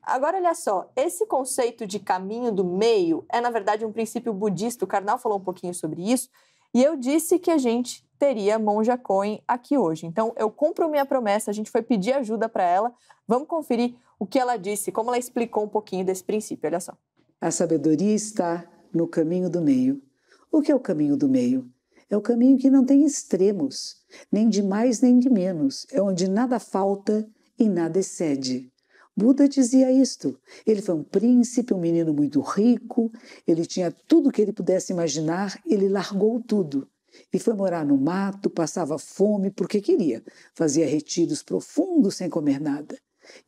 Agora, olha só, esse conceito de caminho do meio é, na verdade, um princípio budista. O Karnal falou um pouquinho sobre isso e eu disse que a gente teria Monja Coen aqui hoje. Então, eu cumpro minha promessa, a gente foi pedir ajuda para ela. Vamos conferir o que ela disse, como ela explicou um pouquinho desse princípio, olha só. A sabedoria está no caminho do meio. O que é o caminho do meio? É o caminho que não tem extremos, nem de mais nem de menos. É onde nada falta e nada excede. Buda dizia isto. Ele foi um príncipe, um menino muito rico, ele tinha tudo que ele pudesse imaginar, ele largou tudo. E foi morar no mato, passava fome porque queria, fazia retiros profundos sem comer nada.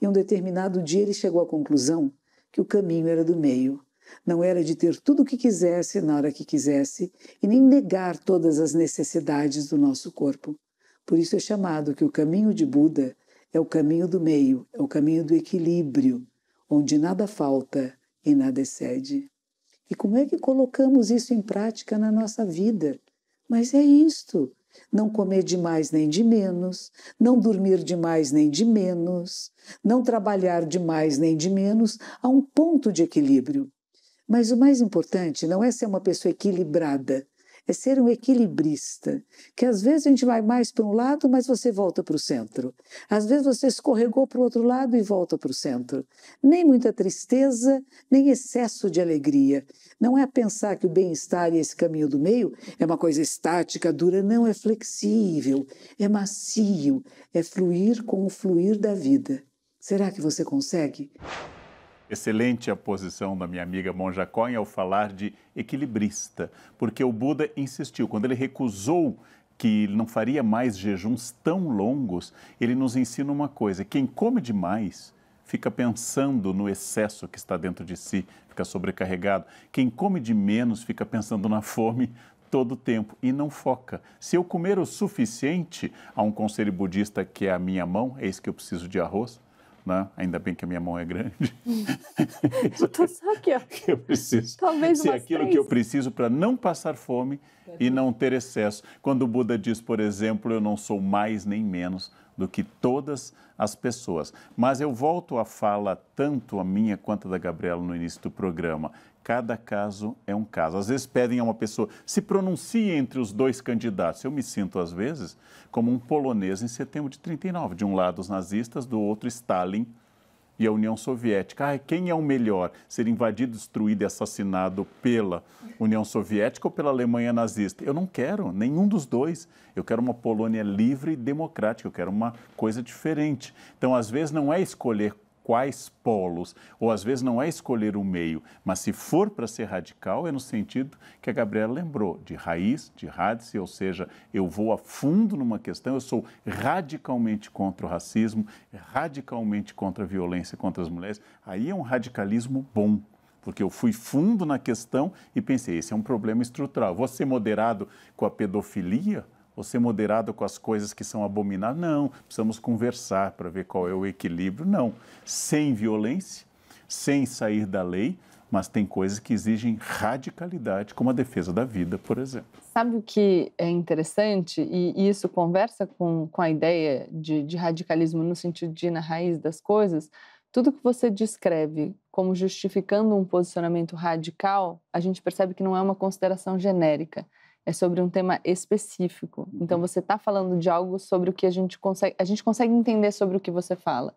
E um determinado dia ele chegou à conclusão que o caminho era do meio. Não era de ter tudo o que quisesse na hora que quisesse e nem negar todas as necessidades do nosso corpo. Por isso é chamado que o caminho de Buda é o caminho do meio, é o caminho do equilíbrio, onde nada falta e nada excede. E como é que colocamos isso em prática na nossa vida? Mas é isto, não comer de mais nem de menos, não dormir de mais nem de menos, não trabalhar de mais nem de menos, a um ponto de equilíbrio. Mas o mais importante não é ser uma pessoa equilibrada, é ser um equilibrista, que às vezes a gente vai mais para um lado, mas você volta para o centro. Às vezes você escorregou para o outro lado e volta para o centro. Nem muita tristeza, nem excesso de alegria. Não é pensar que o bem-estar e esse caminho do meio é uma coisa estática, dura, não, é flexível, é macio, é fluir com o fluir da vida. Será que você consegue? Excelente a posição da minha amiga Monja Coen ao falar de equilibrista, porque o Buda insistiu, quando ele recusou que ele não faria mais jejuns tão longos, ele nos ensina uma coisa: quem come demais fica pensando no excesso que está dentro de si, fica sobrecarregado. Quem come de menos fica pensando na fome todo o tempo e não foca. Se eu comer o suficiente, há um conselho budista que é a minha mão, é isso que eu preciso de arroz. Não, ainda bem que a minha mão é grande. Tô só aqui, ó. Eu preciso Talvez ser umas aquilo 3. que eu preciso para não passar fome e não ter excesso. Quando o Buda diz, por exemplo, eu não sou mais nem menos do que todas as pessoas. Mas eu volto à fala, tanto a minha quanto a da Gabriela no início do programa. Cada caso é um caso. Às vezes pedem a uma pessoa, se pronuncie entre os dois candidatos. Eu me sinto, às vezes, como um polonês em setembro de 39. De um lado os nazistas, do outro Stalin e a União Soviética. Quem é o melhor? Ser invadido, destruído e assassinado pela União Soviética ou pela Alemanha nazista? Eu não quero nenhum dos dois. Eu quero uma Polônia livre e democrática. Eu quero uma coisa diferente. Então, às vezes, não é escolher quais polos, ou às vezes não é escolher o meio, mas se for para ser radical, é no sentido que a Gabriela lembrou, de raiz, de radice, ou seja, eu vou a fundo numa questão, eu sou radicalmente contra o racismo, radicalmente contra a violência contra as mulheres. Aí é um radicalismo bom, porque eu fui fundo na questão e pensei, esse é um problema estrutural. Vou ser moderado com a pedofilia? Ou ser moderado com as coisas que são abomináveis? Não, precisamos conversar para ver qual é o equilíbrio. Não, sem violência, sem sair da lei, mas tem coisas que exigem radicalidade, como a defesa da vida, por exemplo. Sabe o que é interessante? E isso conversa com a ideia de radicalismo no sentido de ir na raiz das coisas. Tudo que você descreve como justificando um posicionamento radical, a gente percebe que não é uma consideração genérica. É sobre um tema específico. Então, você está falando de algo sobre o que a gente consegue entender sobre o que você fala.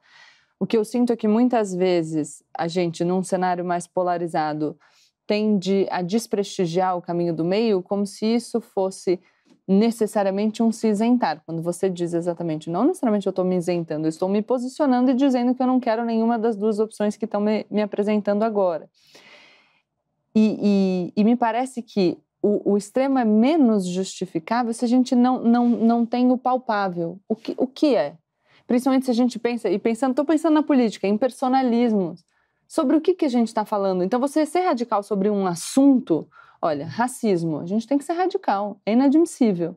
O que eu sinto é que muitas vezes a gente, num cenário mais polarizado, tende a desprestigiar o caminho do meio como se isso fosse necessariamente um se isentar. Quando você diz exatamente, não necessariamente eu estou me isentando, eu estou me posicionando e dizendo que eu não quero nenhuma das duas opções que estão me apresentando agora. E me parece que o extremo é menos justificável se a gente não tem o palpável. O que é? Principalmente se a gente pensa, estou pensando na política, em personalismos. Sobre o que a gente está falando? Então, você ser radical sobre um assunto, olha, racismo, a gente tem que ser radical, é inadmissível.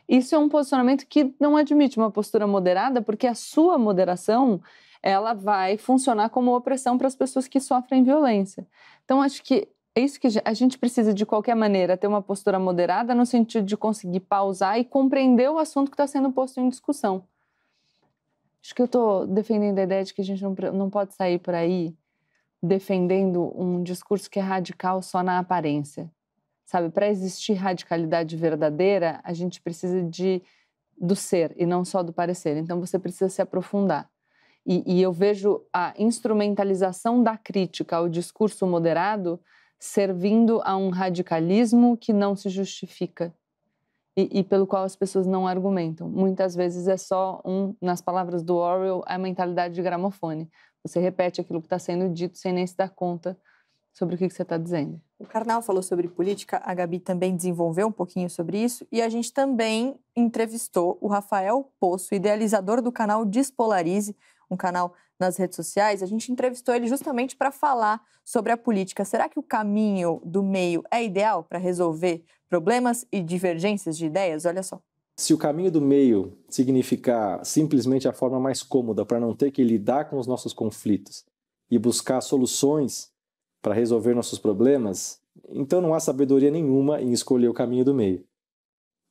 Isso é um posicionamento que não admite uma postura moderada, porque a sua moderação, ela vai funcionar como opressão para as pessoas que sofrem violência. Então, acho que é isso que a gente precisa, de qualquer maneira, ter uma postura moderada no sentido de conseguir pausar e compreender o assunto que está sendo posto em discussão. Acho que eu estou defendendo a ideia de que a gente não pode sair por aí defendendo um discurso que é radical só na aparência. Sabe, para existir radicalidade verdadeira, a gente precisa do ser e não só do parecer. Então, você precisa se aprofundar. E eu vejo a instrumentalização da crítica ao discurso moderado servindo a um radicalismo que não se justifica e pelo qual as pessoas não argumentam. Muitas vezes é só nas palavras do Orwell, a mentalidade de gramofone. Você repete aquilo que está sendo dito sem nem se dar conta sobre o que você está dizendo. O Karnal falou sobre política, a Gabi também desenvolveu um pouquinho sobre isso e a gente também entrevistou o Rafael Poço, idealizador do canal Despolarize, um canal nas redes sociais. A gente entrevistou ele justamente para falar sobre a política. Será que o caminho do meio é ideal para resolver problemas e divergências de ideias? Olha só. Se o caminho do meio significar simplesmente a forma mais cômoda para não ter que lidar com os nossos conflitos e buscar soluções para resolver nossos problemas, então não há sabedoria nenhuma em escolher o caminho do meio.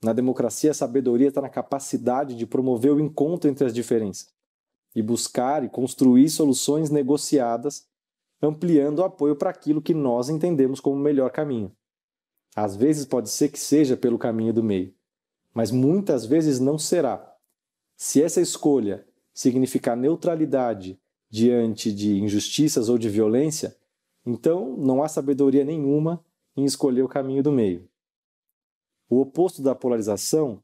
Na democracia, a sabedoria está na capacidade de promover o encontro entre as diferenças e buscar e construir soluções negociadas, ampliando o apoio para aquilo que nós entendemos como o melhor caminho. Às vezes pode ser que seja pelo caminho do meio, mas muitas vezes não será. Se essa escolha significar neutralidade diante de injustiças ou de violência, então não há sabedoria nenhuma em escolher o caminho do meio. O oposto da polarização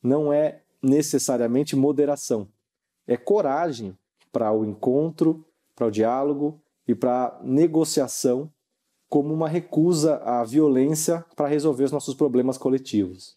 não é necessariamente moderação. É coragem para o encontro, para o diálogo e para a negociação como uma recusa à violência para resolver os nossos problemas coletivos.